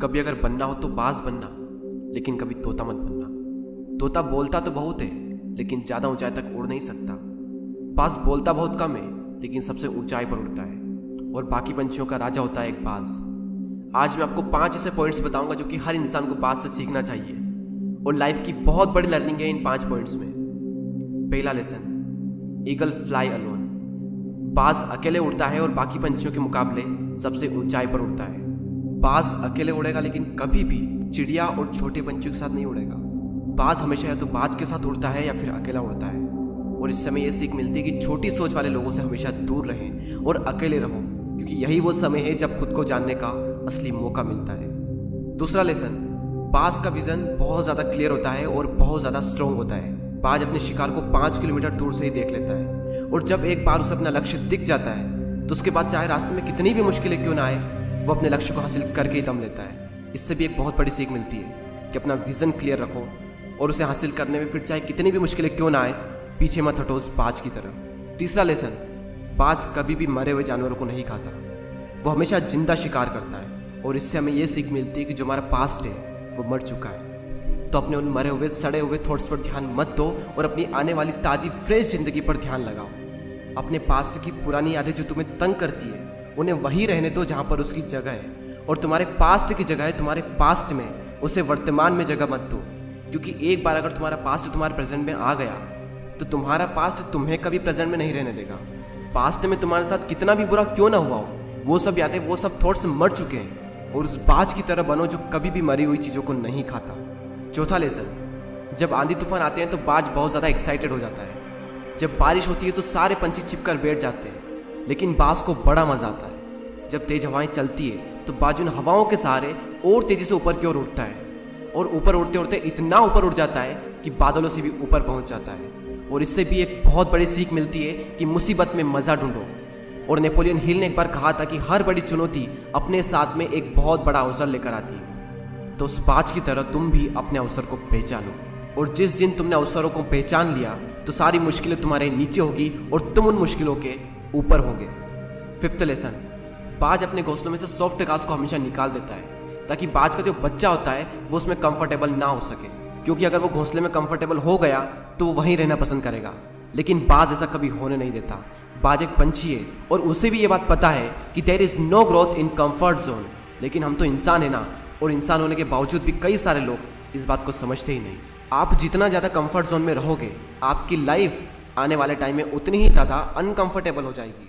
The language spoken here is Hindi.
कभी अगर बनना हो तो बाज बनना, लेकिन कभी तोता मत बनना। तोता बोलता तो बहुत है, लेकिन ज़्यादा ऊंचाई तक उड़ नहीं सकता। बाज बोलता बहुत कम है, लेकिन सबसे ऊंचाई पर उड़ता है और बाकी पंछियों का राजा होता है एक बाज। आज मैं आपको 5 ऐसे पॉइंट्स बताऊंगा जो कि हर इंसान को बाज से सीखना चाहिए और लाइफ की बहुत बड़ी लर्निंग है इन 5 पॉइंट्स में। पहला लेसन, ईगल फ्लाई अलोन। बाज अकेले उड़ता है और बाकी पंछियों के मुकाबले सबसे ऊंचाई पर उड़ता है। बाज अकेले उड़ेगा, लेकिन कभी भी चिड़िया और छोटे पंछियों के साथ नहीं उड़ेगा। बाज हमेशा या तो बाज के साथ उड़ता है या फिर अकेला उड़ता है। और इस समय यह सीख मिलती है कि छोटी सोच वाले लोगों से हमेशा दूर रहें और अकेले रहो, क्योंकि यही वो समय है जब खुद को जानने का असली मौका मिलता है। दूसरा लेसन, बाज का विजन बहुत ज़्यादा क्लियर होता है और बहुत ज़्यादा स्ट्रॉन्ग होता है। बाज अपने शिकार को 5 किलोमीटर दूर से ही देख लेता है और जब एक बार उसे अपना लक्ष्य दिख जाता है तो उसके बाद चाहे रास्ते में कितनी भी मुश्किलें क्यों ना आए, वो अपने लक्ष्य को हासिल करके ही दम लेता है। इससे भी एक बहुत बड़ी सीख मिलती है कि अपना विजन क्लियर रखो और उसे हासिल करने में फिर चाहे कितनी भी मुश्किलें क्यों ना आए, पीछे मत हटो उस बाज की तरह। तीसरा लेसन, बाज कभी भी मरे हुए जानवरों को नहीं खाता, वो हमेशा जिंदा शिकार करता है। और इससे हमें यह सीख मिलती है कि जो हमारा पास्ट है वो मर चुका है, तो अपने उन मरे हुए सड़े हुए थॉट्स पर ध्यान मत दो और अपनी आने वाली ताज़ी फ्रेश जिंदगी पर ध्यान लगाओ। अपने पास्ट की पुरानी यादें जो तुम्हें तंग करती है उन्हें वहीं रहने दो जहाँ पर उसकी जगह है, और तुम्हारे पास्ट की जगह है तुम्हारे पास्ट में, उसे वर्तमान में जगह मत दो। क्योंकि एक बार अगर तुम्हारा पास्ट तुम्हारे प्रेजेंट में आ गया तो तुम्हारा पास्ट तुम्हें कभी प्रेजेंट में नहीं रहने देगा। पास्ट में तुम्हारे साथ कितना भी बुरा क्यों ना हुआ हो, वो सब यादें, वो सब थॉट्स मर चुके हैं, और उस बाज की तरह बनो जो कभी भी मरी हुई चीज़ों को नहीं खाता। चौथा लेसन, जब आंधी तूफान आते हैं तो बाज बहुत ज़्यादा एक्साइटेड हो जाता है। जब बारिश होती है तो सारे पंछी छिपकर बैठ जाते हैं, लेकिन बाज को बड़ा मज़ा आता है। जब तेज हवाएं चलती है तो बाज उन हवाओं के सहारे और तेज़ी से ऊपर की ओर उठता है, और ऊपर उड़ते उड़ते इतना ऊपर उड़ जाता है कि बादलों से भी ऊपर पहुंच जाता है। और इससे भी एक बहुत बड़ी सीख मिलती है कि मुसीबत में मज़ा ढूंढो। और नेपोलियन हिल ने एक बार कहा था कि हर बड़ी चुनौती अपने साथ में एक बहुत बड़ा अवसर लेकर आती है। तो उस बाज की तरह तुम भी अपने अवसर को पहचानो, और जिस दिन तुमने अवसरों को पहचान लिया तो सारी मुश्किलें तुम्हारे नीचे होगी और तुम उन मुश्किलों के ऊपर होगे। फिफ्थ लेसन, बाज अपने घोंसलों में से सॉफ्ट घास को हमेशा निकाल देता है ताकि बाज का जो बच्चा होता है वो उसमें कंफर्टेबल ना हो सके, क्योंकि अगर वो घोंसले में कंफर्टेबल हो गया तो वो वहीं रहना पसंद करेगा। लेकिन बाज ऐसा कभी होने नहीं देता। बाज एक पंछी है और उसे भी ये बात पता है कि there is no growth in comfort zone. लेकिन हम तो इंसान है ना, और इंसान होने के बावजूद भी कई सारे लोग इस बात को समझते ही नहीं। आप जितना ज़्यादा कंफर्ट जोन में रहोगे, आपकी लाइफ आने वाले टाइम में उतनी ही ज़्यादा अनकंफर्टेबल हो जाएगी।